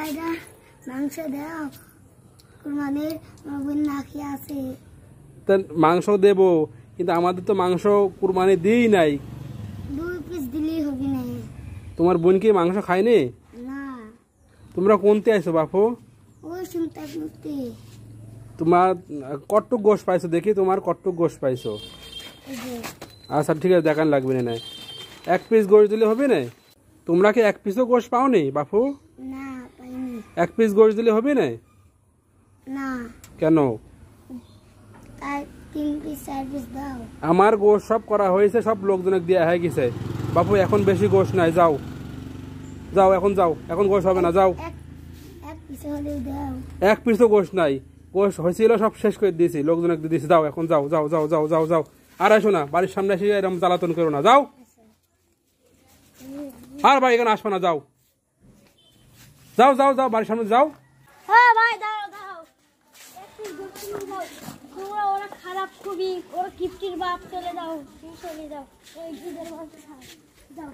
কয়টা মাংস দাও কুরবানির বোন না খেয়ে আছে। তা মাংস দেব, কিন্তু আমাদের তো মাংস কুরবানি দিই নাই। 2 পিস দিলেই হবে না। তোমার বোন কি মাংস খায়নি? না। তোমরা কোনতে আইছো বাপু? ওই শুনতে শুনতে। তোমার কটটুক গোশ পাইছো দেখি, তোমার কটটুক গোশ পাইছো? আচ্ছা ঠিক আছে, দেখান লাগবে না। 1 পিস গোশ দিলে হবে না? তোমরা কি 1 পিসও গোশ পাওনি বাপু? না পাইনি। 1 পিস গোশ দিলে হবে না? না। কেন? আর 3 পিস 4 পিস দাও। আমার গোশ সব করা হয়েছে, সব লোকজনকে দেওয়া হয়ে গেছে বাপু। এখন বেশি গোশ নাই, যাও যাও, এখন যাও, এখন গোশ হবে না, যাও। 1 পিস হলেও দাও। 1 পিসও গোশ নাই, গোশ হয়েছিল সব শেষ করে দিয়েছি, লোকজনকে দিয়ে দিয়েছি। যাও এখন, যাও যাও যাও যাও যাও যাও। আর আসো না, বাড়ির সামনে এসে এরকম জ্বালাতন করো না, যাও। আর ভাই এখানে আসবো না, যাও যাও যাও যাও, বাড়ির সামনে যাও। হ্যাঁ ভাই দাও দাও। 1 পিস দাও। তোমরা ওরা খারাপ খুবই, ওরা কিপটির বাপ, চলে যাও, চলে যাও। ওই দুধের মাংস খাও, যাও।